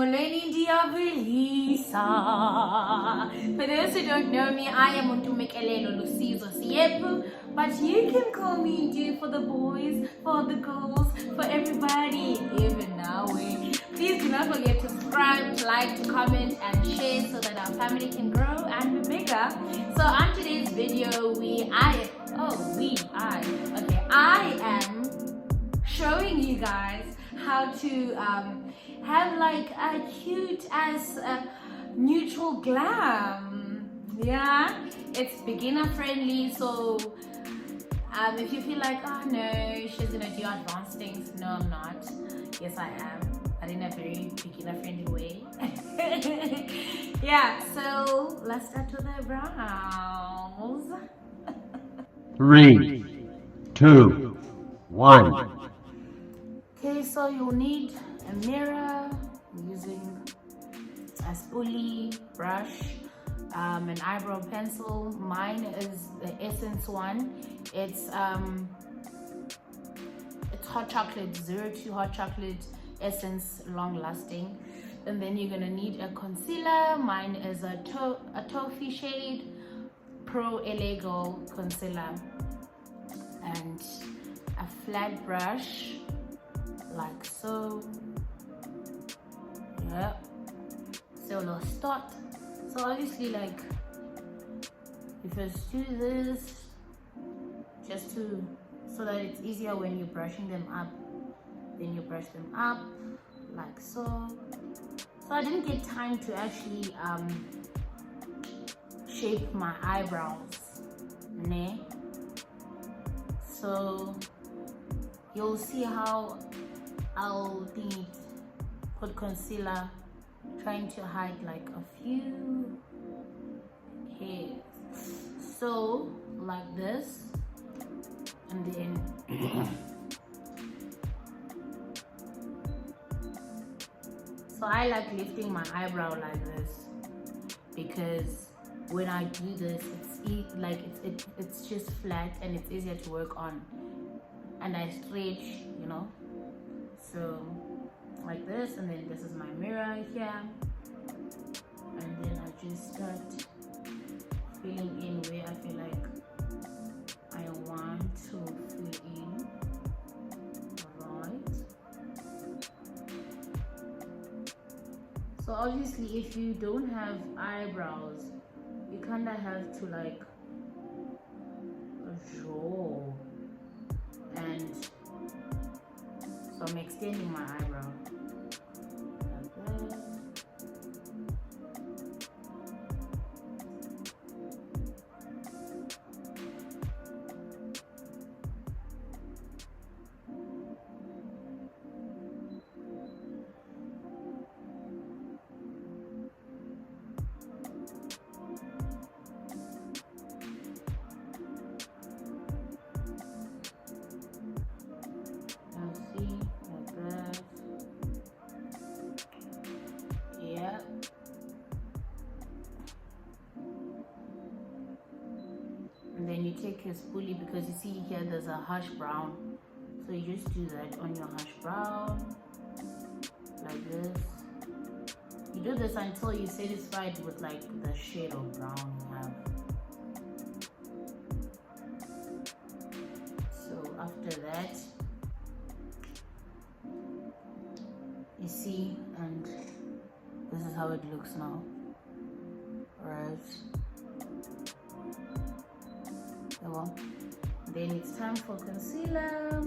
Molweni Diabolisa. For those who don't know me, I am Untumekelelo Lucizo Siepu, but you can call me Ndi for the boys, for the girls, for everybody, even now. Please do not forget to subscribe, to like, to comment, and share so that our family can grow and be bigger. So on today's video, I am showing you guys how to have like a cute as neutral glam. Yeah, it's beginner friendly, so if you feel like, oh no, she's gonna do advanced things, no I'm not. Yes I am, but in a very beginner friendly way. Yeah, so let's start with the brows. 3, 2, 1. Okay, so you'll need a mirror, using a spoolie, brush, an eyebrow pencil. Mine is the Essence one. It's hot chocolate, 02 hot chocolate essence, long lasting. And then you're gonna need a concealer. Mine is a toffee shade Pro Illegal concealer, and a flat brush like so. Yeah, so let's start. So obviously, like, you first do this just so that it's easier when you're brushing them up. Then you brush them up like so. So I didn't get time to actually shape my eyebrows, ne? So you'll see how I'll put concealer, trying to hide like a few hairs. So like this, and then so I like lifting my eyebrow like this, because when I do this, it's just flat and it's easier to work on, and I stretch, you know. So like this, and then this is my mirror here, and then I just start filling in where I feel like I want to fill in. Alright, so obviously if you don't have eyebrows, you kind of have to like draw, and so I'm extending my eyebrow like that. And then you take your spoolie, because you see here there's a harsh brown, so you just do that on your harsh brown like this. You do this until you're satisfied with like the shade of brown you have. So after that, you see, and this is how it looks now. Alright, well, then it's time for concealer.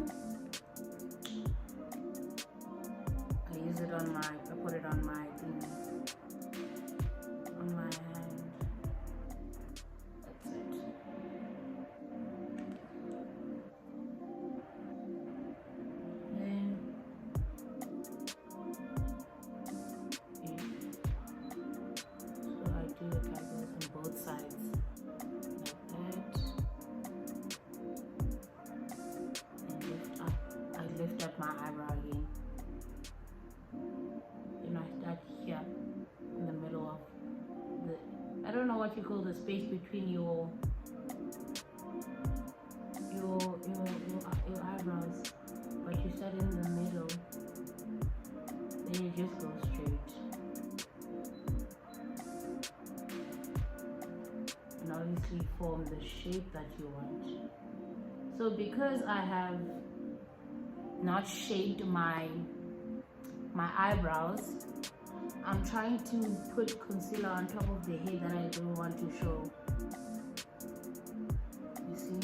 I use it on I put it on my thing, on my hand. That's it. Then so I do it like this on both sides, like that. Lift up my eyebrow again. Then I start here in the middle of the, I don't know what you call the space between your eyebrows, but you start in the middle, then you just go straight. actually form the shape that you want. So because I have not shaped my eyebrows, I'm trying to put concealer on top of the hair that I don't want to show. You see?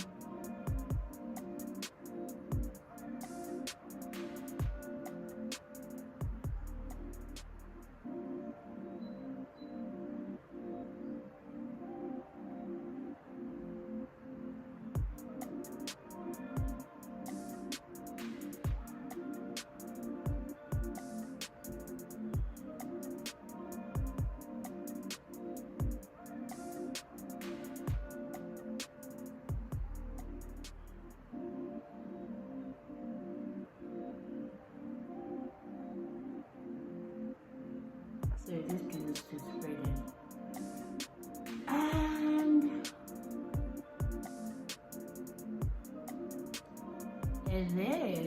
So you just do this to spread it. And then,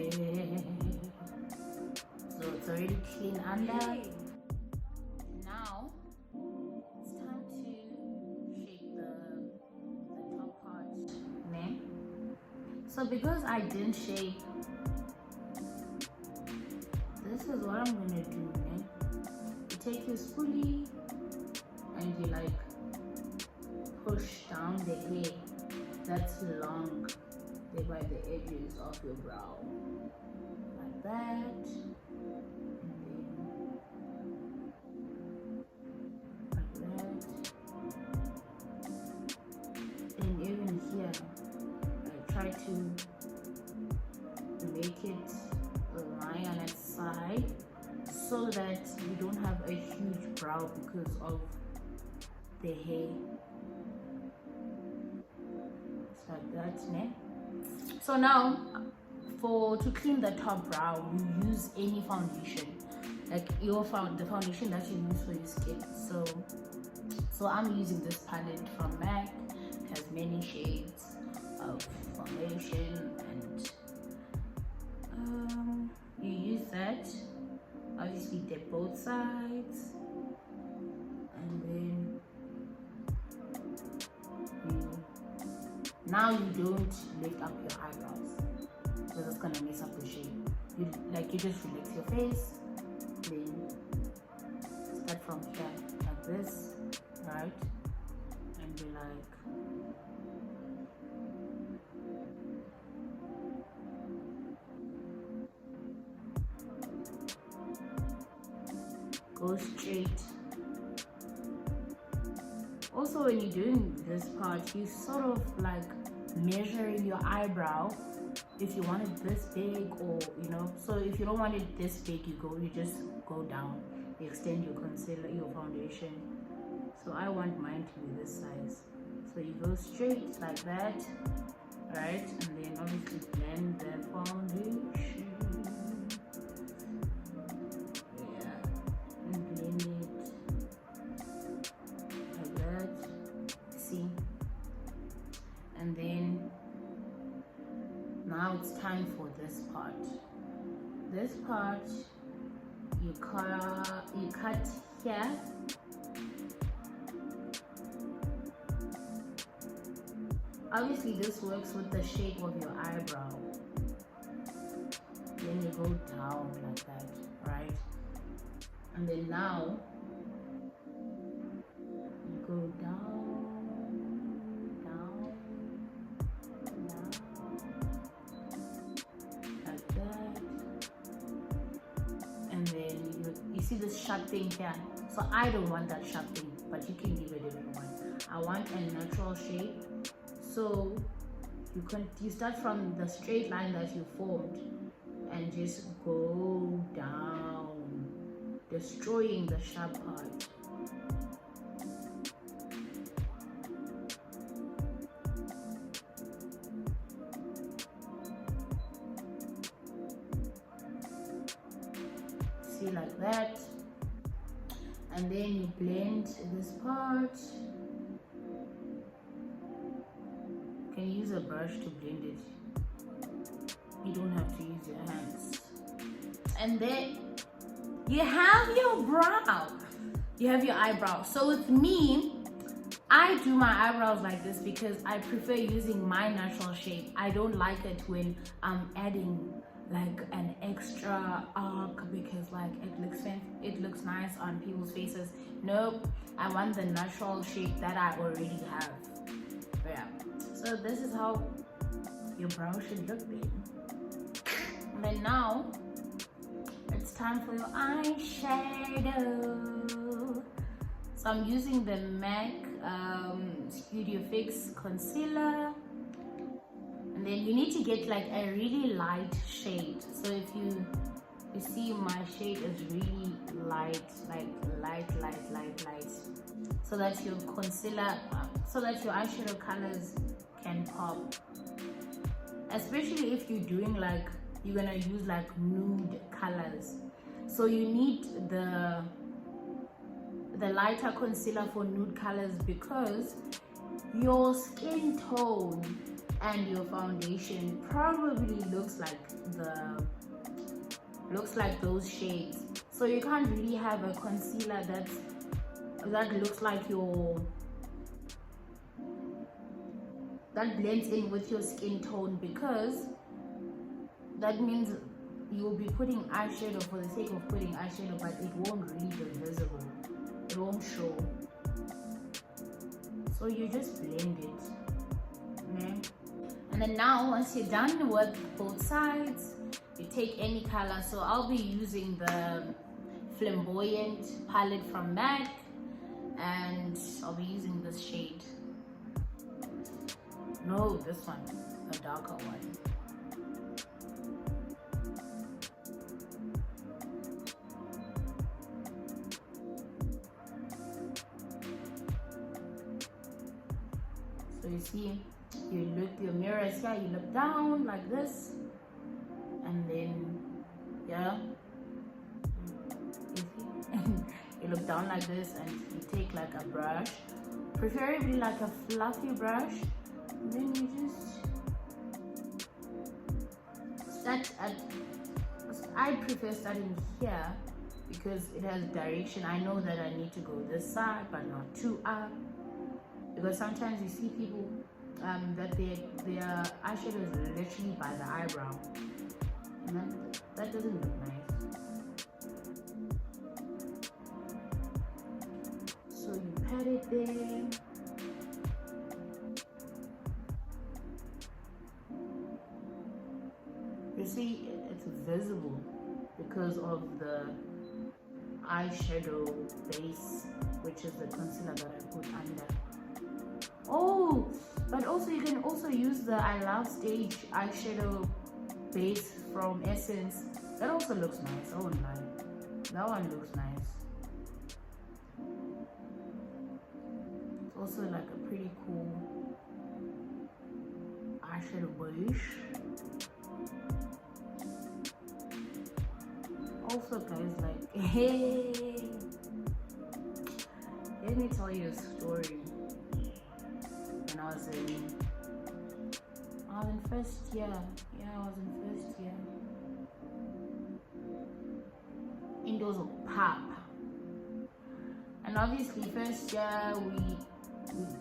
so it's already clean under. Now it's time to shape the top part. Ne? So because I didn't shape, this is what I'm gonna do. Ne? You take your spoolie and you like push down the hair that's long there by the edges of your brow, like that, and then like that. And even here, I try to make it lie on its side so that you don't have a huge brow because of the hair. It's like that, ne? So now, to clean the top brow, you use any foundation, like the foundation that you use for your skin. So I'm using this palette from MAC. It has many shades of foundation, and you use that. Obviously, dip both sides, and then now you don't lift up your eyebrows because it's gonna mess up the shape. You just relax your face, then start from here like this, right? And be like, go straight. Also, when you're doing this part, you sort of like measure your eyebrow if you want it this big, or so if you don't want it this big, you just go down, you extend your concealer, your foundation. So I want mine to be this size, so you go straight like that, right? And then obviously blend the foundation, and blend it like that, see? And then now it's time for this part. This part, you cut here, obviously this works with the shape of your eyebrow. Then you go down like that, right? And then now you go down, like that. And then you see this sharp thing here. So I don't want that sharp thing, but you can leave it if you want. I want a natural shape. So you start from the straight line that you formed and just go down, destroying the sharp part. See, like that. And then you blend this part. You can use a brush to blend it. You don't have to use your hands. And then you have your brow. You have your eyebrow. So with me, I do my eyebrows like this because I prefer using my natural shape. I don't like it when I'm adding like an extra arc because like it looks nice on people's faces. Nope, I want the natural shape that I already have. Yeah, so this is how your brow should look then. And then now it's time for your eyeshadow. So I'm using the MAC Studio Fix concealer, and then you need to get like a really light shade. So if you see my shade is really light, like light, so that your concealer, so that your eyeshadow colors can pop. Especially if you're doing like, you're gonna use like nude colors, so you need the lighter concealer for nude colors because your skin tone and your foundation probably looks like those shades. So you can't really have a concealer that looks like that blends in with your skin tone, because that means you will be putting eyeshadow for the sake of putting eyeshadow, but it won't really be visible. It won't show. So you just blend it. Okay? And then now, once you're done with both sides, you take any color. So I'll be using the Flamboyant palette from MAC, and I'll be using this shade. No, this one, a darker one. So you see, you look, your mirror is here, you look down like this, and then, yeah, you see, you look down like this, and you take like a brush, preferably like a fluffy brush, and then you just start at, I prefer starting here because it has direction. I know that I need to go this side, but not too up. Because sometimes you see people that their eyeshadow is literally by the eyebrow, and that doesn't look nice. So you pat it there. You see, it's visible because of the eyeshadow base, which is the concealer that I put under. Oh, but also you can also use the I Love Stage eyeshadow base from Essence. That also looks nice. I won't lie. That one looks nice. It's also like a pretty cool eyeshadow base. Also, guys, like, hey, let me tell you a story. When I was in first year. Yeah, I was in first year. Indoors of pop. And obviously first year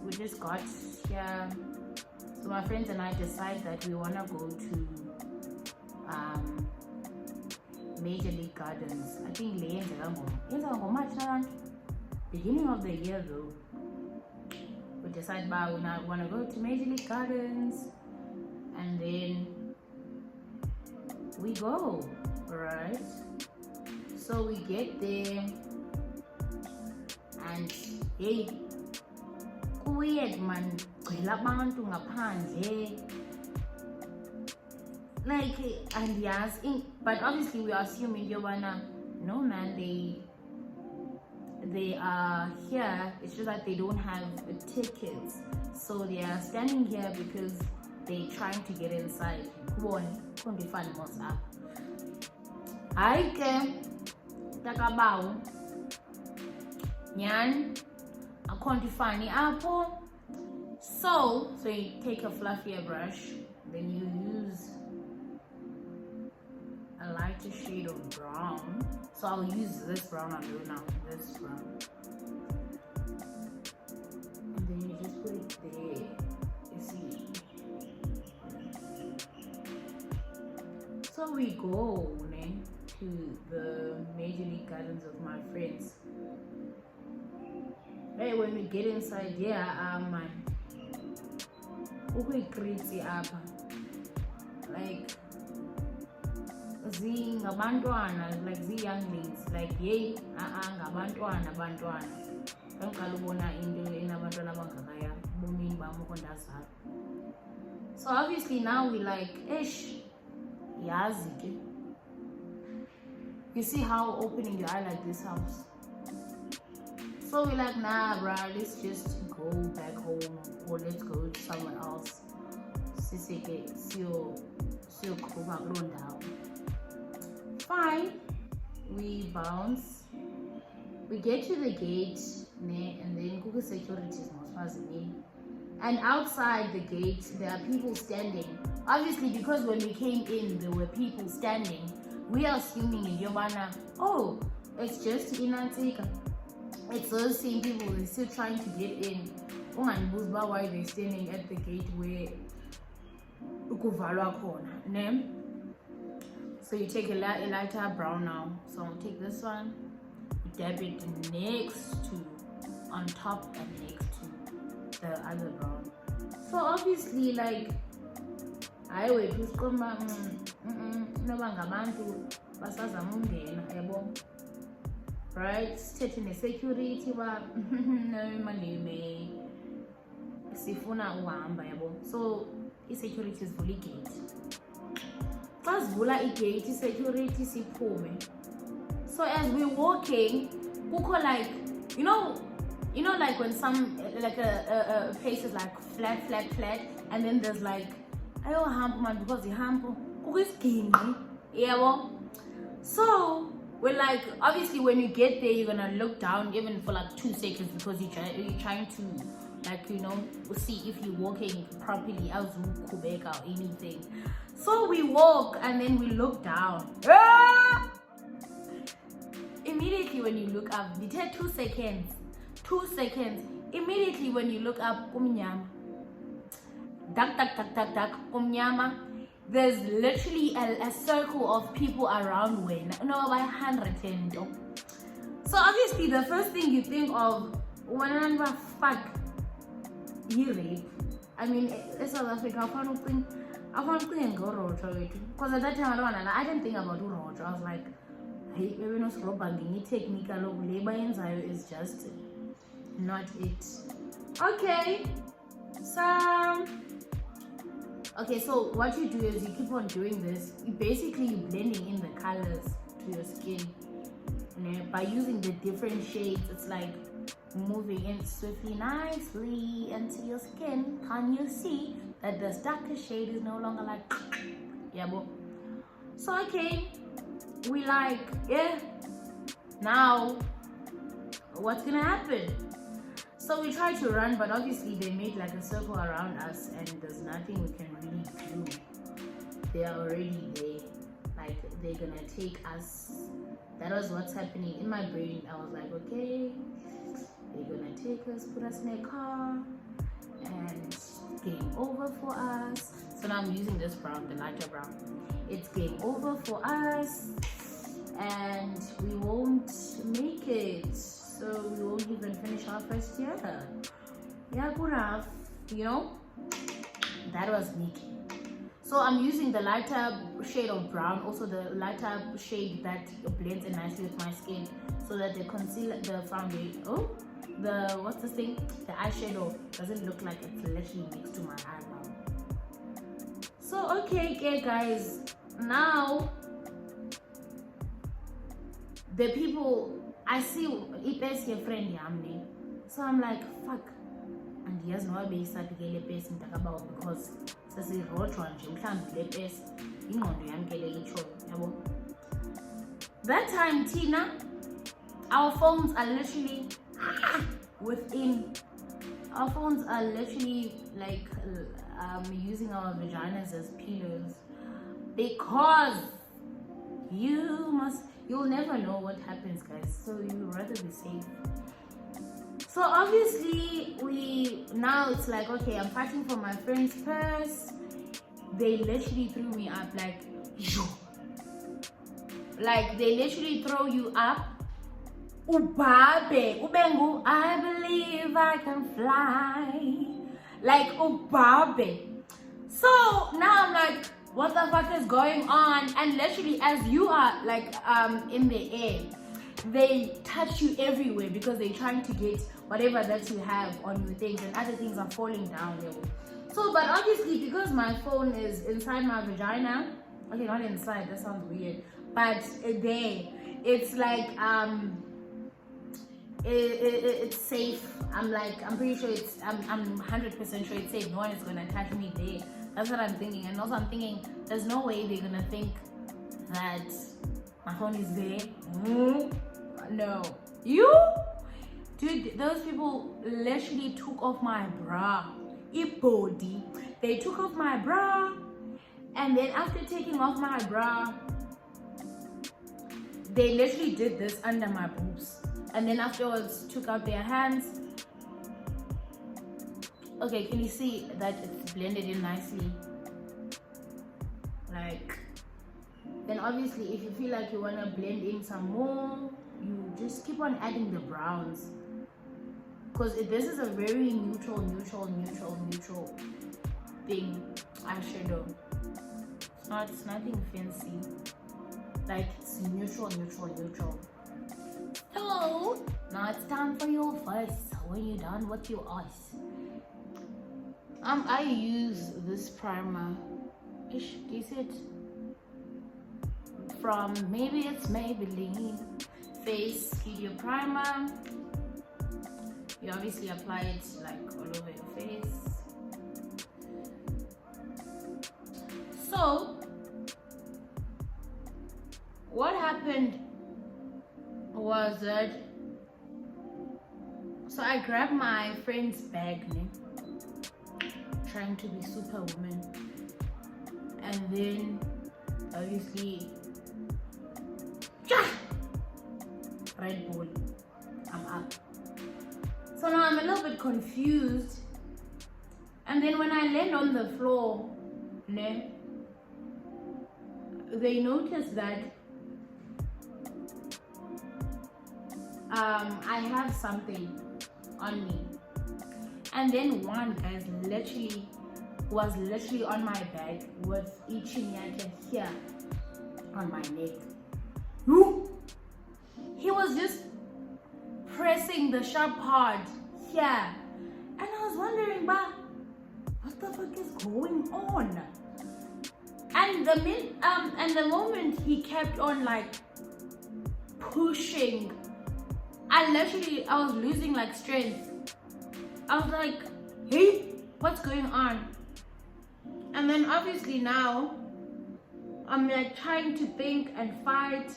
we just got here. So my friends and I decided that we wanna go to Major League Gardens. I think beginning of the year though. We decided we want to go to Major League Gardens, and then we go, right? So we get there, and hey, weird man, like, and yes, but obviously we are assuming no man, they are here. It's just that they don't have tickets, so they are standing here because they're trying to get inside. Couldn't be fun what's up. Takabao Nyan Akontifani apple. So you take a fluffier brush, then you use a lighter shade of brown. So I'll use this brown I'm doing now, this brown. And then you there. You see. So we go to the Major League Gardens of my friends. Hey, when we get inside, yeah, man, crazy up. Like, ngabantwana, like younglings, like yay, ngabantwana. So obviously now we like, ish, yazi. You see how opening your eye like this helps? So we're like, nah, bruh, let's just go back home or let's go somewhere else. Fine, we bounce. We get to the gate, and then Google security is not. And outside the gate, there are people standing. Obviously, because when we came in, there were people standing. We are assuming in Yobana, oh, it's just Inatika. It's those same people, they're still trying to get in. Why they're standing at the gate where Ukuvalwa corner. So you take a lighter brown now. So I'll take this one, dab it next to, on top and next to the other brown. So obviously, like, I wait to come back. Right, sitting in security, so the security is fully gate. First, gate security so as we're walking, like, you know, like when some like a place is like flat, and then there's like, ayo hampo man, because the hampo is king, yeah. So we're like, obviously when you get there, you're gonna look down even for like 2 seconds because you're trying to, like, you know, see if you're walking properly, or anything. So we walk and then we look down. Immediately when you look up, we take 2 seconds. 2 seconds. Immediately when you look up, Umnyama. There's literally a circle of people around when no by 100. So obviously the first thing you think of when fuck rape. I mean, in South Africa, I can't think and go road because at that time I didn't think about road. I was like, hey, maybe no scrubbangi technical of labor is just not it. Okay, so what you do is you keep on doing this. You're blending in the colors to your skin. By using the different shades, it's like moving in swiftly, nicely into your skin. Can you see that the darker shade is no longer like, yeah, bro. So okay, we like, yeah, now what's gonna happen? So we try to run, but obviously they made like a circle around us and there's nothing we can really do. They are already there. Like, they're gonna take us. That was what's happening in my brain. I was like, okay, they're gonna take us, put us in a car, and game over for us. So now I'm using this brown, the lighter brown. It's game over for us, and we won't make it. So we won't even finish our first year. Yeah, good enough. You know, that was sneaky. So I'm using the lighter shade of brown, also the lighter shade that blends in nicely with my skin, so that the concealer, the foundation, what's this thing? The eyeshadow doesn't look like it's literally next to my eyebrow. So okay guys, now the people, I see Ipes your friend Yamni. So I'm like, fuck. And he has no base about because that time, Tina, our phones are literally within. Our phones are literally like using our vaginas as pillows, because you'll never know what happens, guys. So you'd rather be safe. So obviously now it's like, okay, I'm fighting for my friend's purse. They literally threw me up like, yo. Like they literally throw you up. Ubabe, ubengu, I believe I can fly. Like ubabe. So now I'm like, what the fuck is going on? And literally as you are like in the air, they touch you everywhere because they're trying to get whatever that you have on your things, and other things are falling down there. So but obviously because my phone is inside my vagina, okay, not inside, that sounds weird, but there, it's like it's safe. I'm pretty sure I'm 100% sure it's safe. No one is gonna touch me there. That's what I'm thinking. And also I'm thinking there's no way they're gonna think that my phone is there. No. You? Dude, those people literally took off my bra. Body. They took off my bra, and then after taking off my bra, they literally did this under my boobs. And then afterwards took out their hands. Okay, can you see that it's blended in nicely? Like, then obviously if you feel like you want to blend in some more, you just keep on adding the browns, because this is a very neutral thing, eyeshadow. It's nothing fancy, like it's neutral. So now it's time for your face. When you're done with your eyes, I use this primer. Do you see it? From maybe it's Maybelline Face Studio Primer. You obviously apply it like all over your face. So what happened was that, so I grabbed my friend's bag, trying to be superwoman, and then obviously Red Bull, I'm up. So now I'm a little bit confused, and then when I land on the floor, they noticed that I have something on me. And then one guy was literally on my back with itching here on my neck. He was just pressing the sharp part here, and I was wondering, but what the fuck is going on? And the moment he kept on like pushing, I was losing like strength. I was like, hey, what's going on? And then obviously now I'm like trying to think and fight,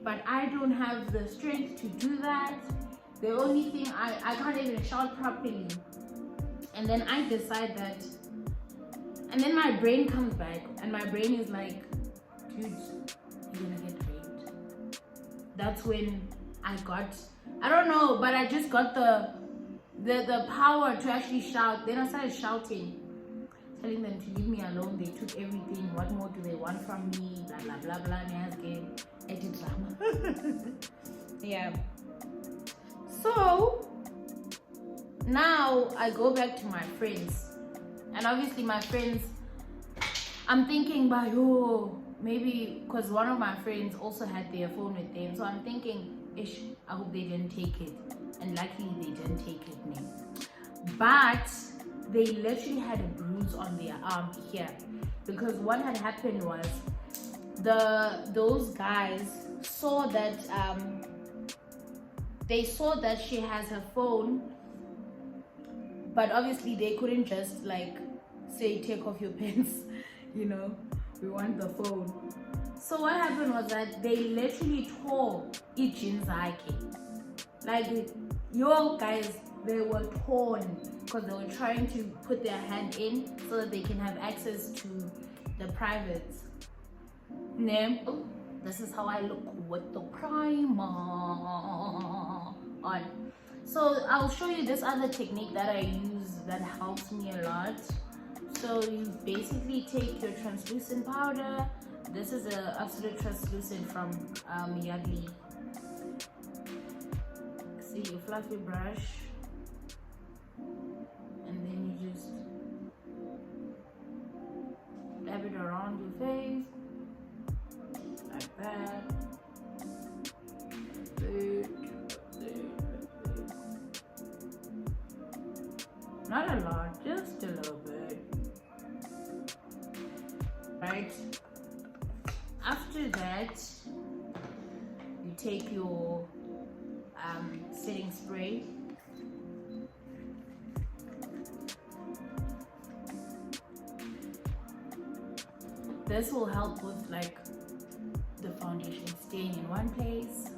but I don't have the strength to do that. The only thing, I can't even shout properly. And then I decide that, and then my brain comes back, and my brain is like, dude, you're gonna get raped. That's when I don't know, but I just got the power to actually shout. Then I started shouting, telling them to leave me alone. They took everything. What more do they want from me? Blah blah blah blah. Game, edit drama. Yeah. So now I go back to my friends, and obviously my friends, I'm thinking, maybe because one of my friends also had their phone with them, so I'm thinking, I hope they didn't take it. And luckily they didn't take it, but they literally had a bruise on their arm here, because what had happened was those guys saw that they saw that she has her phone, but obviously they couldn't just like say take off your pants, we want the phone. So what happened was that they literally tore each jeans, like yo guys, they were torn because they were trying to put their hand in so that they can have access to the privates. This is how I look with the primer on. So I'll show you this other technique that I use that helps me a lot. So you basically take your translucent powder. This is a absolute translucent from Yardley. See your fluffy brush, and then you just dab it around your face like that. Not a lot, just a little bit. Right. After that, you take your setting spray. This will help with like the foundation staying in one place,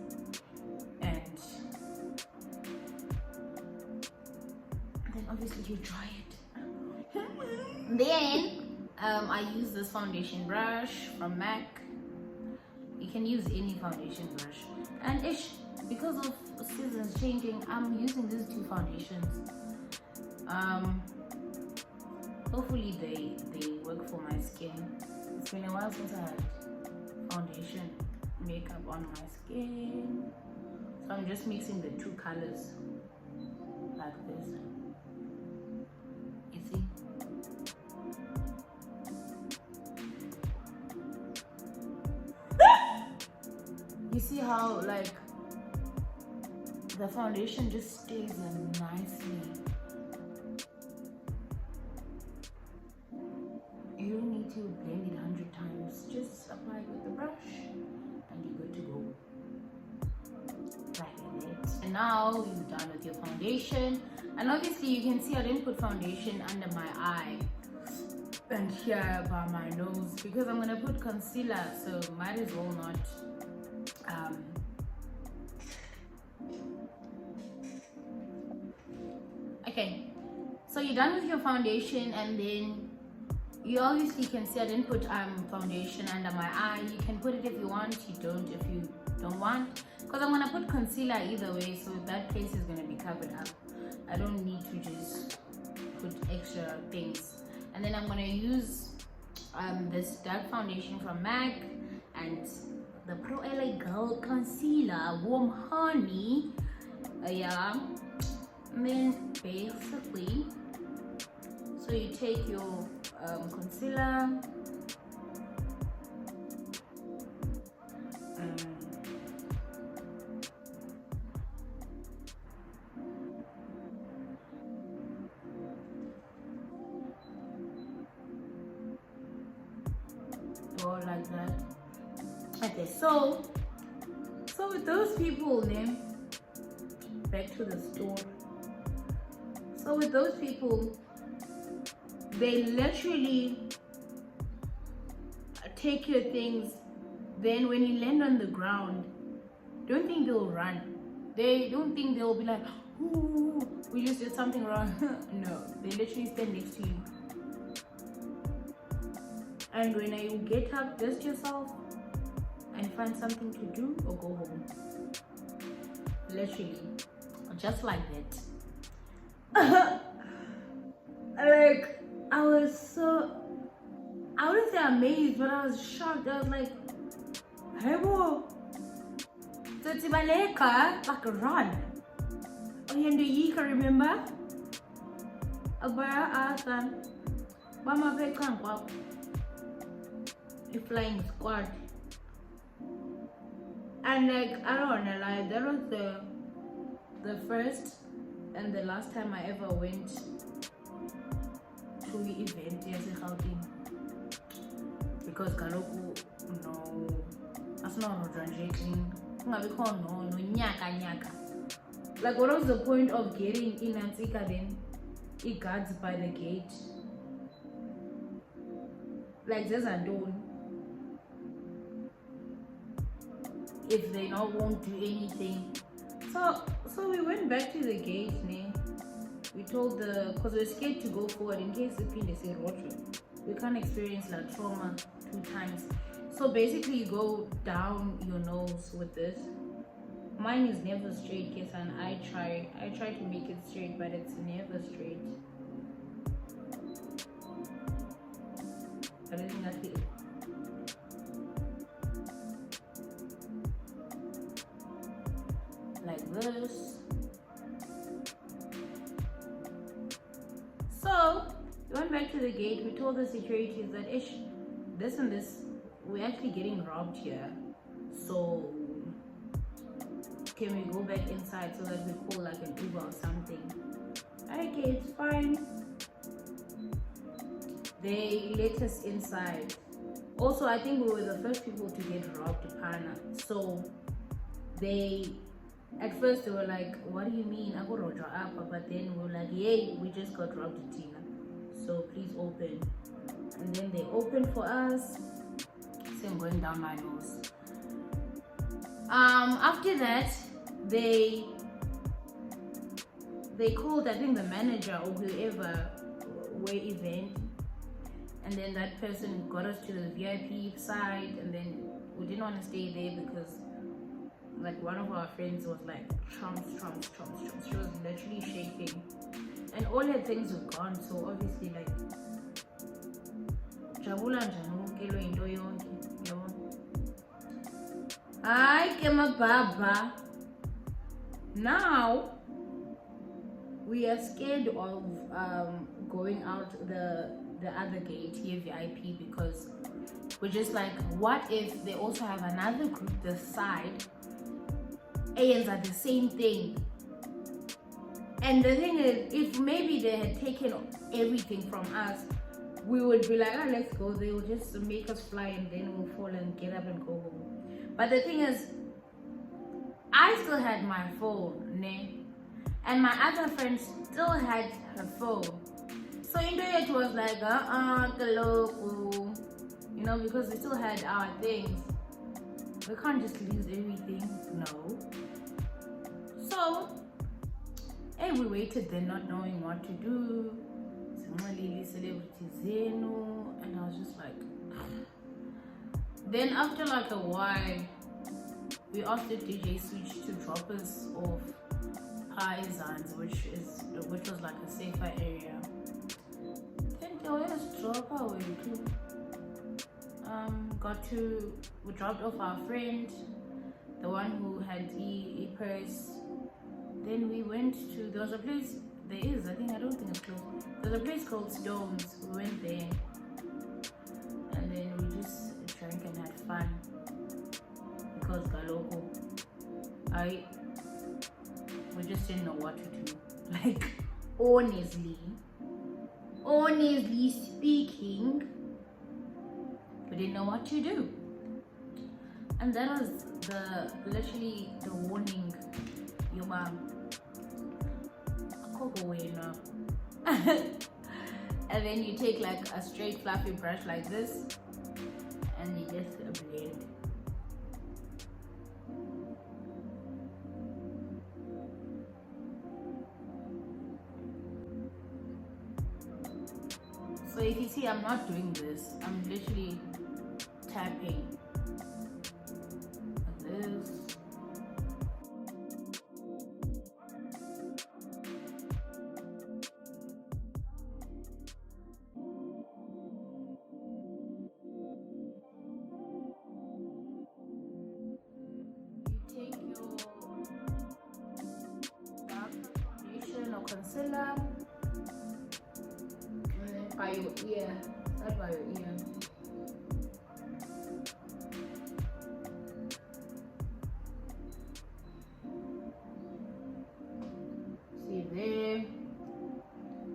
and then obviously you dry it. Then I use this foundation brush from MAC. You can use any foundation brush, and because of seasons changing, I'm using these two foundations. Hopefully they work for my skin. It's been a while since I had foundation makeup on my skin, so I'm just mixing the two colors like this. You see? You see how like the foundation just stays in nicely. You don't need to blend it 100 times. Just apply it with the brush and you're good to go. Like it. And now you're done with your foundation. And obviously you can see I didn't put foundation under my eye and here by my nose because I'm gonna put concealer, so might as well not. Okay, so you're done with your foundation, and then you obviously can see I didn't put foundation under my eye. You can put it if you want, you don't if you don't want, because I'm gonna put concealer either way, so that place is gonna be covered up. I don't need to just put extra things. And then I'm gonna use this dark foundation from MAC and the Pro LA Girl Concealer Warm Honey. Yeah, and then basically, so you take your concealer go like that. Okay, so with those people then, back to the store. So with those people, they literally take your things, then when you land on the ground, don't think they'll run. They don't think they'll be like, ooh, we just did something wrong. No, they literally stand next to you. And when you get up, dust yourself and find something to do or go home. Literally, just like that. Like, I was so, I wouldn't say amazed, but I was shocked. I was like, hey, boy. So Tibaleka, like run. Oh, you can remember? Abaya Asan. Mama Pekan Wap. The flying squad. And like, I don't wanna lie, that was the first and the last time I ever went to the event because Kaloku, no, that's not no translating. No nyaka. Like, what was the point of getting in Antika then? It guards by the gate. Like, there's a door. If they not won't do anything. So we went back to the gate, ne? We told because we're scared to go forward in case the pin is we can't experience that trauma 2 times. So basically you go down your nose with this Mine is never straight, kids, and I try to make it straight, but it's never straight. But I think that's it. Like this. So we went back to the gate. We told the securities that this and this, we're actually getting robbed here. So can we go back inside so that we call like an Uber or something? Okay, it's fine. They let us inside. Also, I think we were the first people to get robbed, Pana. So at first they were like, what do you mean? I got robbed up. But then we were like, yay, we just got robbed, Tina. So please open. And then they opened for us. So I'm going down my nose. After that, they called, I think, the manager or whoever were event, and then that person got us to the VIP side, and then we didn't want to stay there because like one of our friends was like trumps. She was literally shaking, and all her things were gone. So obviously, like, jabula njani ukelo into yonke, yabo. Hi, Kema Baba. Now we are scared of going out the other gate here, VIP, because we're just like, what if they also have another group this side, ANs are the same thing? And the thing is, if maybe they had taken everything from us, we would be like, oh, let's go. They will just make us fly, and then we'll fall and get up and go home. But the thing is, I still had my phone, ne? And my other friend still had her phone. So in the end, it was like, you know, because we still had our things. We can't just lose everything, no. So, hey, we waited there not knowing what to do. And I was just like, then after like a while, we asked the DJ Switch to drop us off Highlands, which was like a safer area. Then they always drop away too. We dropped off our friend, the one who had e-purse. Then we went to, there was a place, I don't think it's closed. There's a place called Stones. We went there, and then we just drank and had fun. Because Galoko, we just didn't know what to do. Like, honestly speaking, we didn't know what to do. And that was literally the warning. Your mom, go away now. And then you take like a straight fluffy brush like this, and you just blend. So if you see, I'm not doing this. I'm literally tapping like this. Concealer, and then by your ear, start by your ear. See there,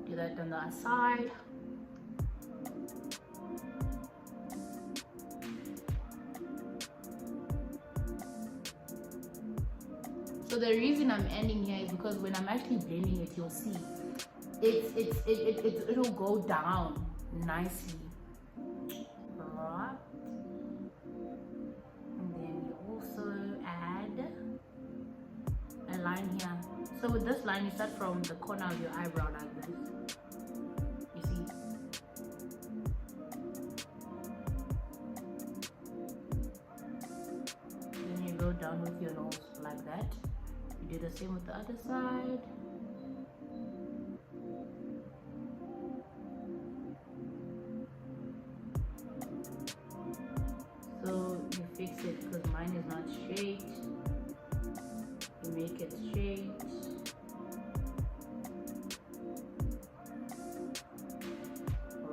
do that on the other side. So the reason I'm ending here is because when I'm actually blending it, you'll see it'll go down nicely. Right. And then you also add a line here. So with this line, you start from the corner of your eyebrow like this. You see? Then you go down with your nose like that. do the same with the other side. So you fix it because mine is not straight. You make it straight.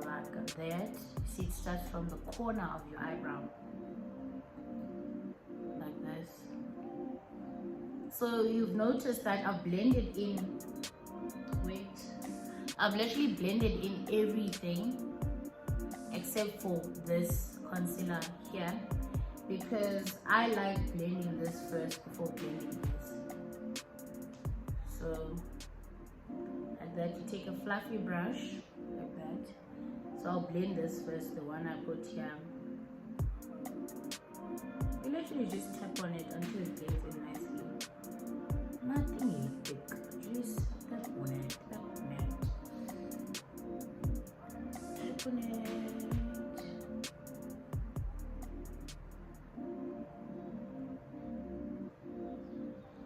Like that. See, it starts from the corner of your eyebrow. Like this. So you've noticed that I've blended in, wait, I've literally blended in everything except for this concealer here, because I like blending this first before blending this. So like that, you take a fluffy brush like that. So I'll blend this first, the one I put here. You literally just tap on it until it blends in nicely. Nothing hectic, just tap on it, tap on it, tap on it.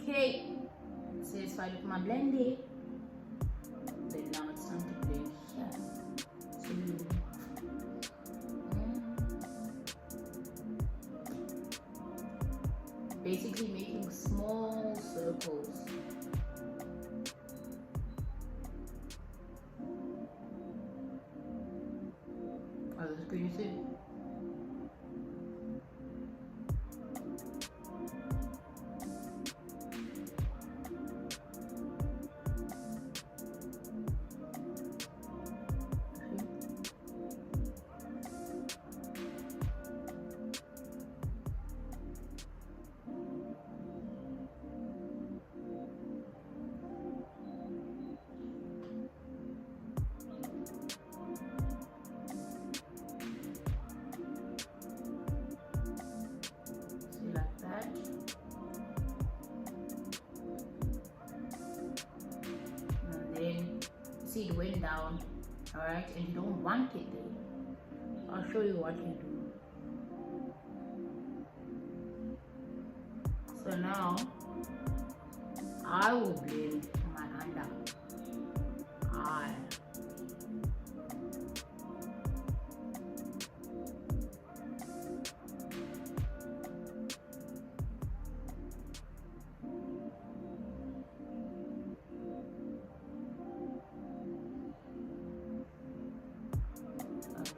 Okay, satisfied with my blending. Then now it's time to blend here. So basically making small circles. Can you see? See, it went down, all right, and you don't want it there. I'll show you what you do. So now I will blend my under eye.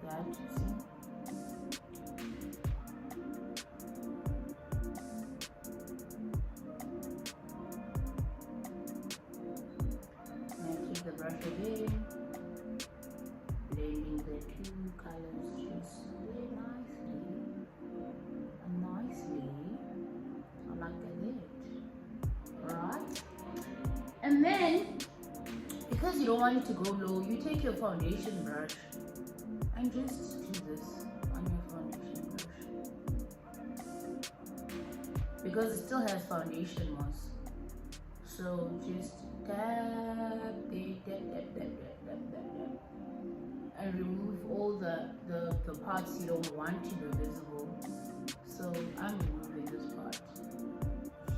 That, see? Now take the brush again, blending the two colors just very nicely, I like that. Alright, and then because you don't want it to go low, you take your foundation brush and just do this on your foundation brush, because it still has foundation moss. So just tap it, and remove all the parts you don't want to be visible. So I'm removing this part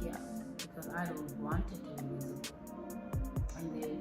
here because I don't want it to be visible. And then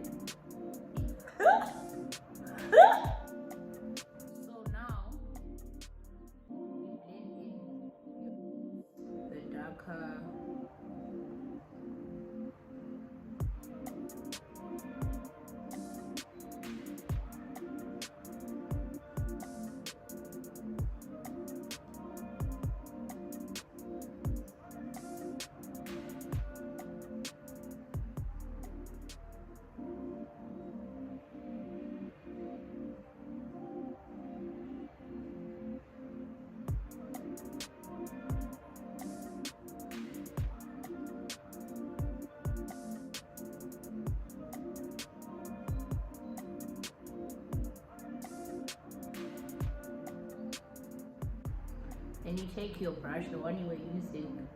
then you take your brush, the one you were using,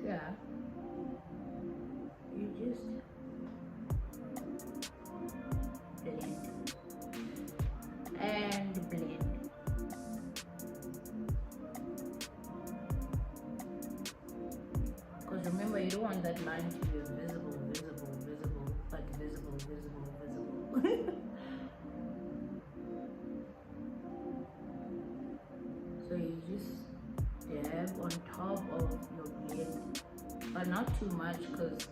yeah, you just blend and blend. Because remember, you don't want that line So you just dab on top of your blend, but not too much because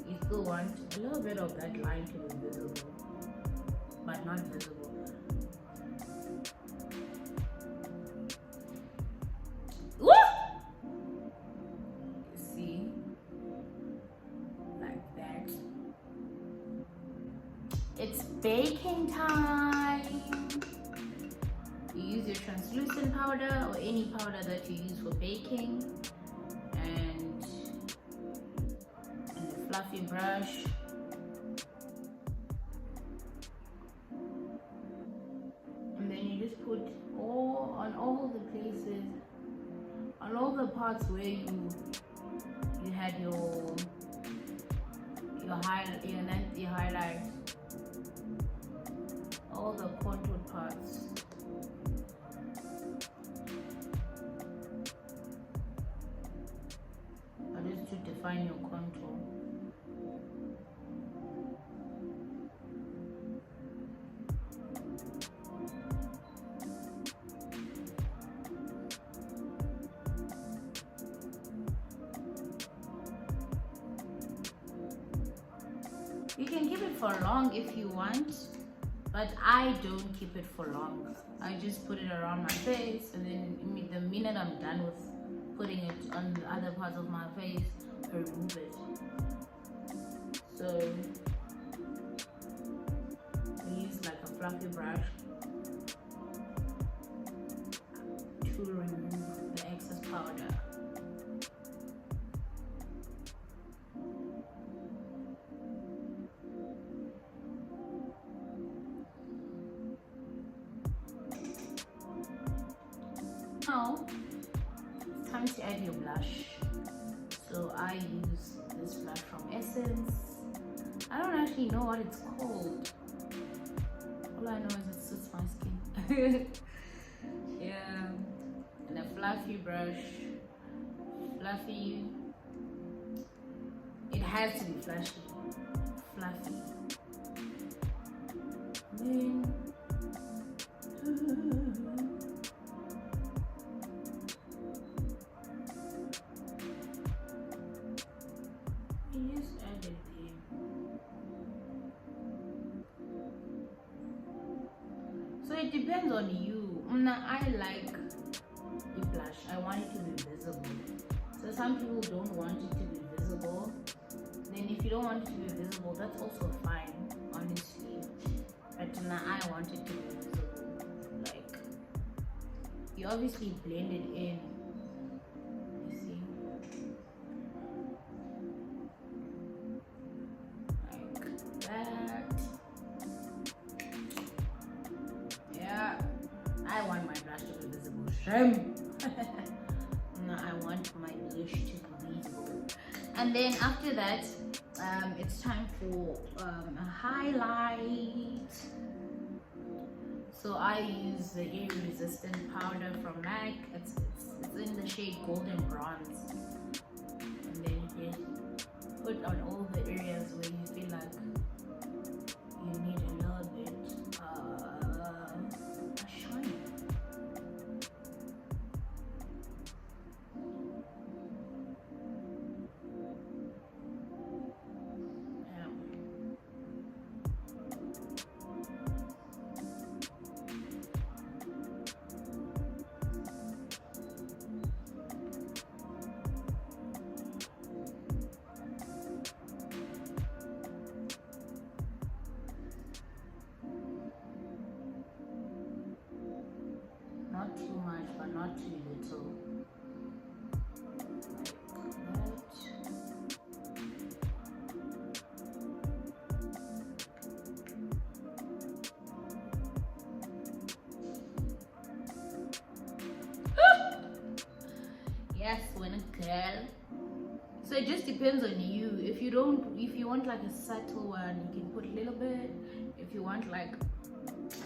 you still want a little bit of that line to be visible, but not visible. Woo! See? Like that. It's baking time. You use your translucent powder or any powder that you use for baking, and a fluffy brush. And then you just put on all the places, on all the parts where you had your highlights, all the contoured parts. Just to define your contour. You can keep it for long if you want, but I don't keep it for long. I just put it around my face, and then the minute I'm done with putting it on the other parts of my face, I remove it. So I use like a fluffy brush to remove the excess powder. Now it's time to add your blush. So I use this blush from Essence. I don't actually know what it's called. All I know is it suits my skin. Yeah, and a fluffy brush. Fluffy. It has to be fluffy. Then so it depends on you. I like the blush. I want it to be visible. So some people don't want it to be visible. Then if you don't want it to be visible, that's also fine, honestly. But I want it to be visible. Like, you obviously blend it in. You see? Like that. Yeah, I want my blush to be visible. Shame. No, I want my blush to be visible. And then after that, it's time for a highlight. So I use the area resistant powder from MAC. It's in the shade Golden Bronze. And then you just put on all the areas where you feel like you need a little bit a shine. Not too much, but not too little. Yes, when a girl. So it just depends on you. If you want like a subtle one, you can put a little bit. If you want like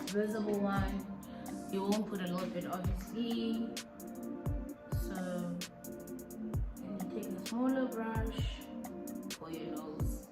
visible one, you won't put a little bit, obviously. So then you take a smaller brush for your nose.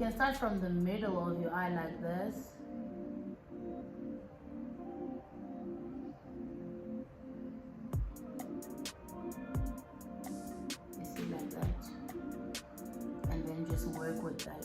can start from the middle of your eye like this. You see, like that. And then just work with that.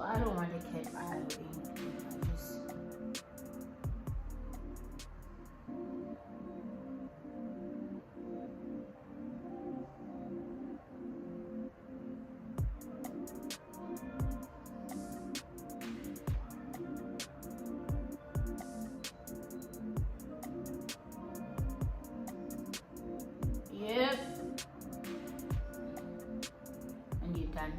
I don't want to keep eyebrow in. Yep. And you're done.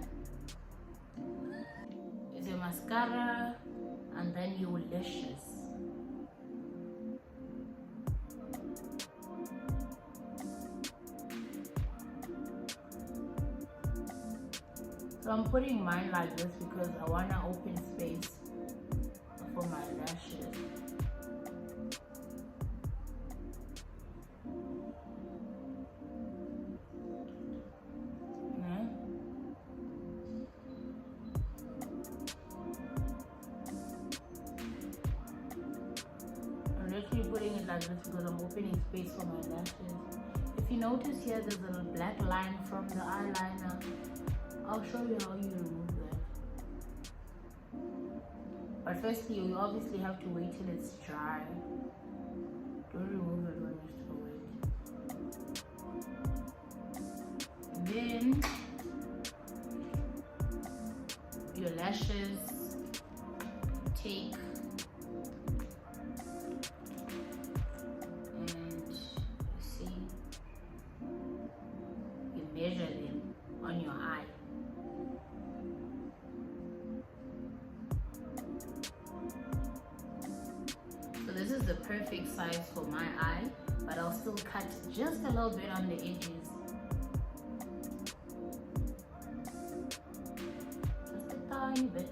Your mascara and then your lashes. So I'm putting mine like this because I want to open space for my lashes. Literally putting it like this because I'm opening space for my lashes. If you notice here, there's a black line from the eyeliner. I'll show you how you remove that. But firstly, you obviously have to wait till it's dry. Don't remove it when it's still wet. And then your lashes, take measure them on your eye. So this is the perfect size for my eye, but I'll still cut just a little bit on the edges. Just a tiny bit.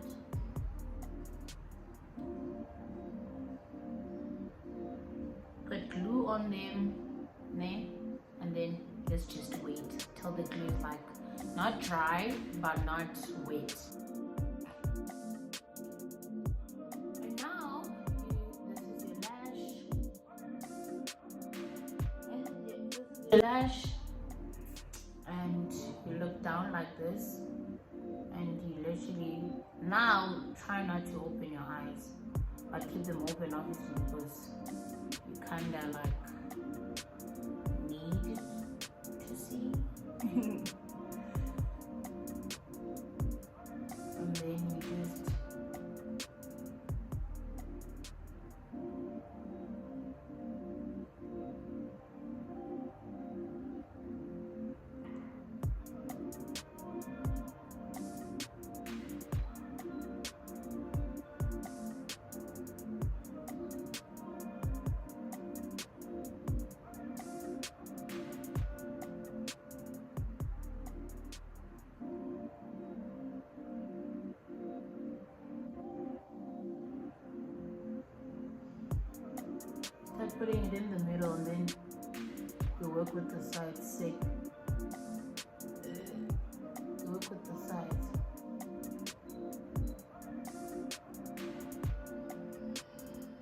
Put glue on them, and then let's just wait till the glue is like not dry but not wet. And now this is your lash, and this is your lash, and you look down like this, and you literally now try not to open your eyes, but keep them open obviously because you kind of like need to see. And then you just start putting it in the middle, and then you work with the sides. You work with the sides.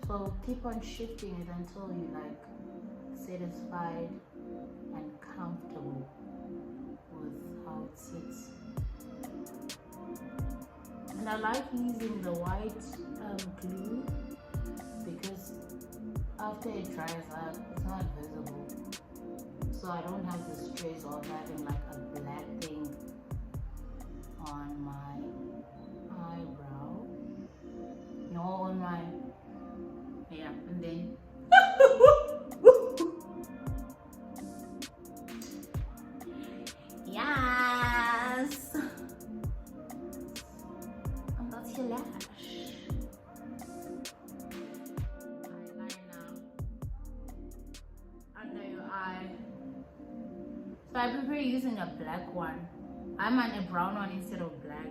So keep on shifting it until you like satisfied and comfortable with how it sits. And I like using the white glue because after it dries up, it's not visible. So so I don't have the stress of having like a black thing on my eyebrow. No, on my, yeah, and then yes, and that's your lash. Eyeliner under your eye. So I prefer using a black one. I'm on a brown one instead of black.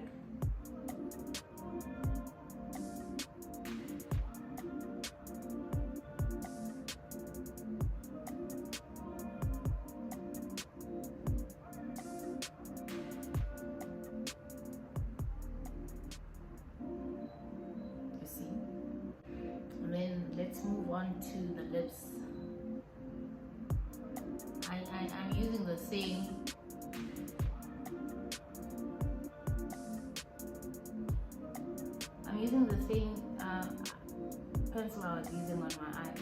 You see? And then let's move on to the lips. I'm using the same pencil I was using on my eye.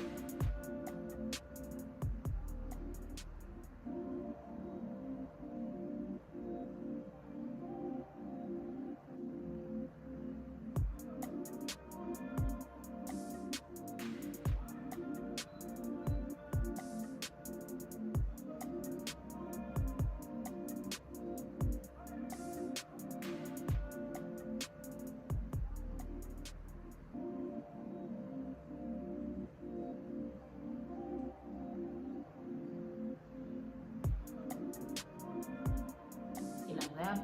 Like that.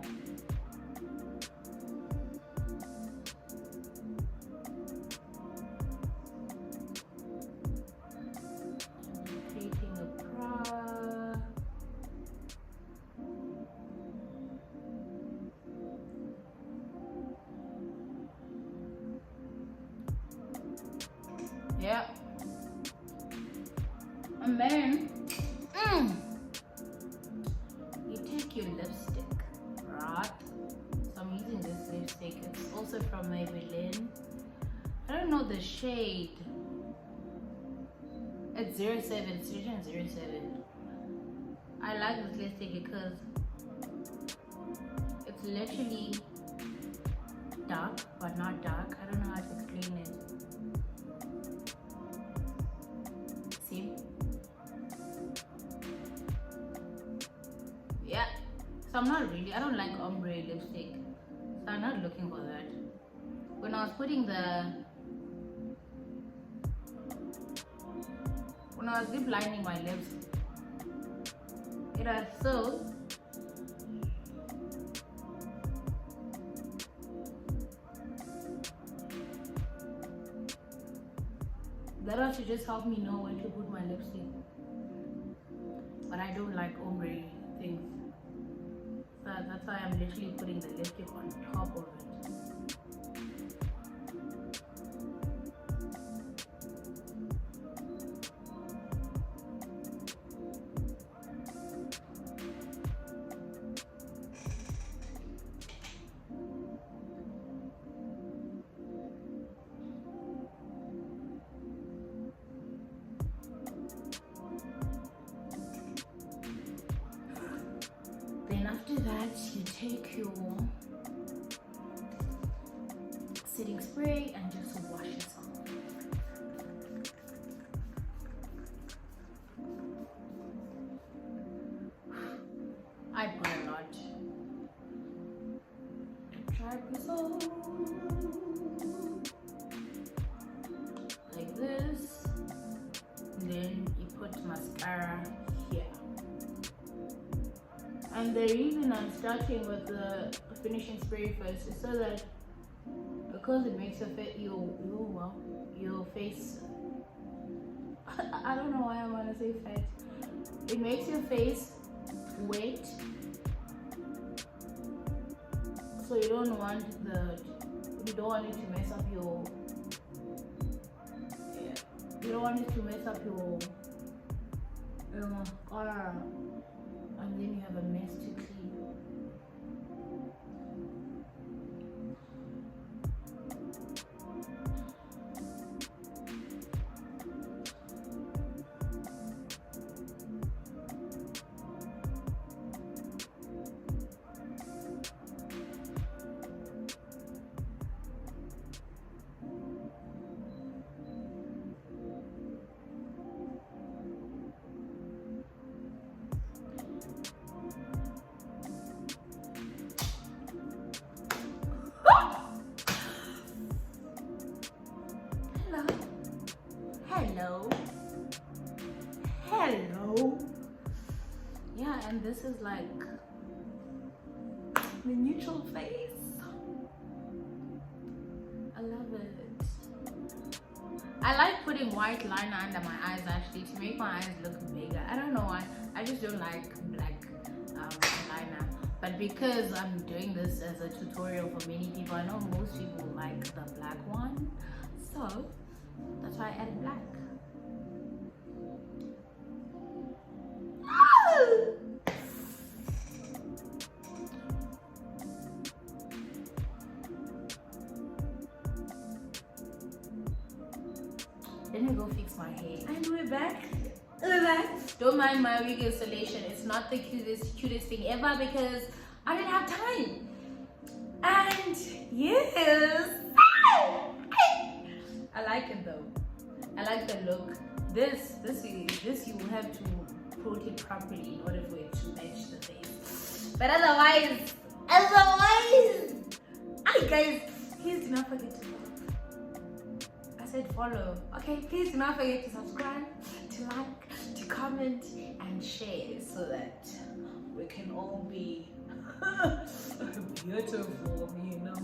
Creating a bra. Yeah. And then you take your lipstick, right? So I'm using this lipstick. It's also from Maybelline. I don't know the shade. It's 07. It's written 07. I like this lipstick because it's literally dark, but not dark. I don't know how to explain it. See? Yeah. So I'm not really, I don't like ombre lipstick. So I'm not looking for that. When I was putting when I was lip lining my lips, it was so that was to just help me know when to put my lipstick. But I don't like ombre things. So that's why I'm literally putting the lipstick on top of it. Then after that, you take your setting spray and just wash it off. I put a lot. Try like this. And then you put mascara here. And the reason I'm starting with the finishing spray first is so that because it makes your face I don't know why I want to say fat. It makes your face wet, so you don't want it to mess up your mascara, and then you have a mess to clean. this is like the neutral face. I love it. I like putting white liner under my eyes actually to make my eyes look bigger. I don't know why. I just don't like black liner. But because I'm doing this as a tutorial for many people, I know most people like the black one. So that's why I added black. Let me go fix my hair. And we're back. Don't mind my wig installation. It's not the cutest thing ever because I didn't have time. And yes, I like it though. I like the look. This you will have to put it properly in order for it to match the face. But otherwise, hi guys, please do not forget to follow. Okay, please do not forget to subscribe, to like, to comment and share so that we can all be beautiful, you know.